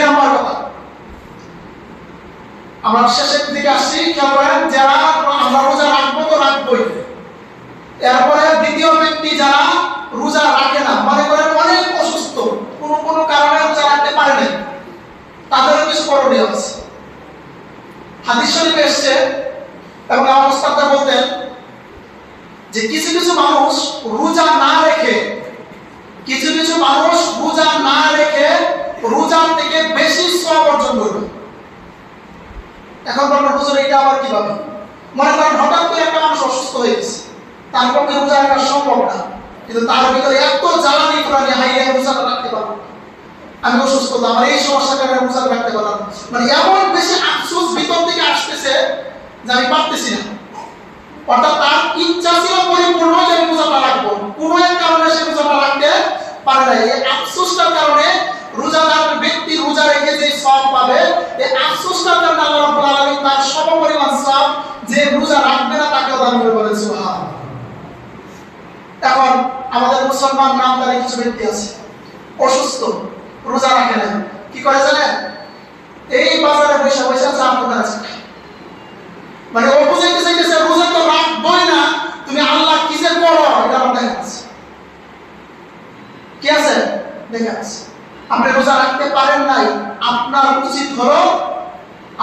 নম্বর কথা, আমরা শেষের দিকে আসছি, খেয়াল করেন, যারা আমরা রোজা রাখবো তো রাখবোই। এরপরে দ্বিতীয় ব্যক্তি যারা রোজা রাখে না, মনে করেন অনেক অসুস্থ, কোনো কারণে রোজা রাখতে পারে না, তাদেরও কিছু করণীয় আছে। হাদিস শরীফে এসেছে এবং আমার উস্তাদরা বলতেন যে কিছু কিছু মানুষ রোজা না রেখে রোজার থেকে বেশি সওয়াব অর্জন করবে। এখন বলবেন হুজুর এটা আবার কিভাবে? মনে করেন হঠাৎ করে একটা মানুষ অসুস্থ হয়ে গেছে, তার পক্ষে রোজা রাখা সম্ভব না, কিন্তু তার ভিতরে এত জ্বালানি প্রাণী হাইলে রোজাটা রাখতে পারবো, আমি অসুস্থ, আমার এই সমস্যার কারণে রোজা রাখতে পারলাম, মানে এমন বেশি আফসোস ভিতর থেকে আসতেছে যে আমি পারতেছি না। অর্থাৎ তার ইচ্ছা ছিল পরিপূর্ণ যে আমি রোজাটা রাখবো, কোনো এক কারণে সে রোজাটা রাখতে পারে না। এই আফসোসটার কারণে রোজাদার ব্যক্তি রোজা রেখে যে সওয়াব পাবে, এই আফসোসটার কারণে আল্লাহ রাব্বুল আলামিন তার সমপরিমাণ সওয়াব যে রোজা রাখবে না তাকেও দান করে বলেন সুবহানাল্লাহ। এখন আমাদের মুসলমান নামধারী কিছু ব্যক্তি আছে, অসুস্থ, রোজা রাখে না, কি করে জানেন? এই বাজারে বসে বসে চা দোকান আছে, মানে ও বুঝাইতে চাইতেছে রোজা তো রাখবোই না, তুমি আল্লাহ কি যে করো এটা আমার দেখা আছে। কি আছে? দেখা আছে। আপনি রোজা রাখতে পারেন নাই, আপনার উচিত হলো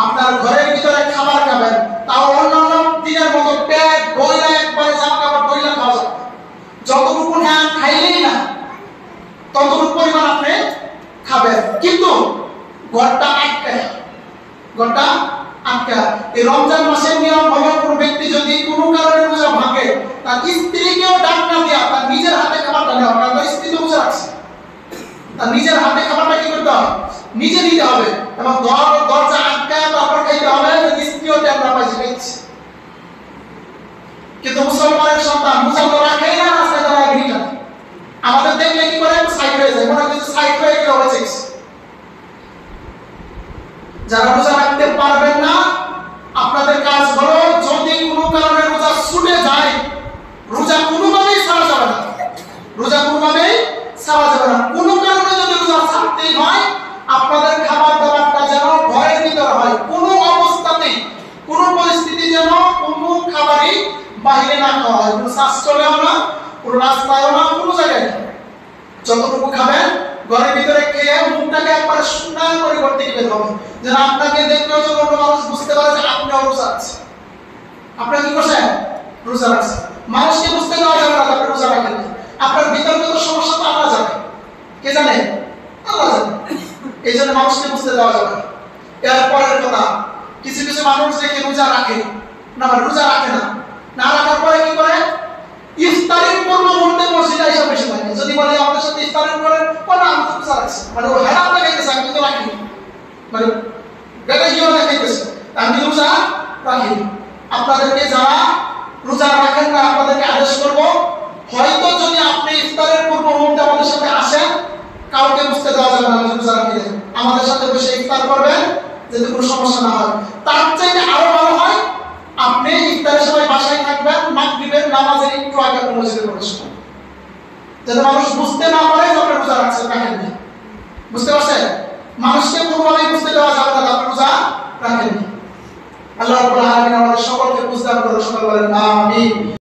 আপনার ঘরের ভিতরে খাবার খাবেন, তাও অন্যান্য দিনের মতো পেট বইলা একবারে জামা কাপড় বইলা খাওয়া যাবে, যতটুকু না খাইলেই না ততটুকু পরিমাণ আপনি খাবেন, কিন্তু ঘরটা আটকা। এই রমজান মাসের নিয়ম হলো কোনো ব্যক্তি যদি কোনো কারণে রোজা ভাঙে, তার স্ত্রীকেও ডাক না দিয়া তার নিজের হাতে খাবারটা নেওয়া, কারণ তার স্ত্রী তো রোজা রাখছে, তার নিজের হাতে খাবারটা কি করতে হবে? নিজে নিতে হবে, এবং দরজা আটকায় তারপর খাইতে হবে, যদি স্ত্রীও টের না পাইছে খাইছে। কিন্তু মুসলমানের সন্তান রোজা তো রাখেই না, রাস্তায় তারা ভিড়, আমাদের দেখলে কি করে সাইড হয়ে যায়, মনে হচ্ছে সাইড হয়ে গেলে হয়েছে। যারা রোজা রাখতে পারবেন না, আপনাদের কাজ হলো যদি কোনো কারণে রোজা ছুটে যায়, রোজা কোনোভাবেই ছাড়া যাবে না, কোনো কারণে যদি রোজা ছাড়তেই হয়, আপনাদের খাবার দাবারটা যেন ঘরের ভিতরে হয়, কোনো অবস্থাতেই কোনো পরিস্থিতি যেন কোনো খাবারই বাইরে না খাওয়া হয়, কোনো শ্বাস চলেও না, কোনো রাস্তায়ও না, কোনো জায়গায় না, যতটুকু খাবেন ঘরের ভিতরে খেয়ে মুখটাকে একবারে সুন্দর করে করতে গেলে হবে, যেন আপনাকে দেখলেও যখন অন্য মানুষ বুঝতে পারে যে আপনি রোজা আছেন, আপনি কি করছেন? রোজা রাখছেন। মানুষকে বুঝতে দেওয়া যাবে না আপনি রোজা রাখেন, আপনার ভিতরে যত সমস্যা তো আল্লাহ জানে, কে জানে? আল্লাহ জানে, এই জন্য মানুষকে বুঝতে দেওয়া যাবে না। এরপরের কথা, কিছু কিছু মানুষ দেখে রোজা রাখে না, রোজা রাখে না রাখার পরে কি করে? ইফতারের পূর্ব মুহূর্তে মসজিদে এসে বসে থাকে, যদি বলে আমাদের সাথে ইফতারের করেন, বলে আমি তো রোজা রাখছি, মানে ও হেরাম দেখাইতেছে আমি তো রাখিনি, মানে বেটা হিও দেখাইতেছে আমি রোজা রাখিনি। আপনাদেরকে যারা রোজা রাখেন না, আপনাদেরকে আদেশ করব, হয়তো যদি আপনি ইফতারের পূর্ব মুহূর্তে আমাদের সাথে আসেন, কাউকে বুঝতে দেওয়া যাবে না রোজা রাখলে, আমাদের সাথে বসে ইফতার করবেন, যাতে কোনো সমস্যা না হয়। তার চাইতে আরো ভালো হয় আপনি ইফতারের সময় বাসায় থাকবেন, মাগরিবের নামাজের একটু আগে আপনি মসজিদে প্রবেশ করবেন, যাতে মানুষ বুঝতে না পারে যে আপনি রোজা রাখছেন, রাখেননি। বুঝতে পারছেন? মানুষকে কোনোভাবেই বুঝতে দেওয়া যাবে না আপনি রোজা রাখেননি। আল্লাহ রাব্বুল আলামিন আমাদের সকলকে বুঝতে দান করুন, সকলে বলেন আমিন।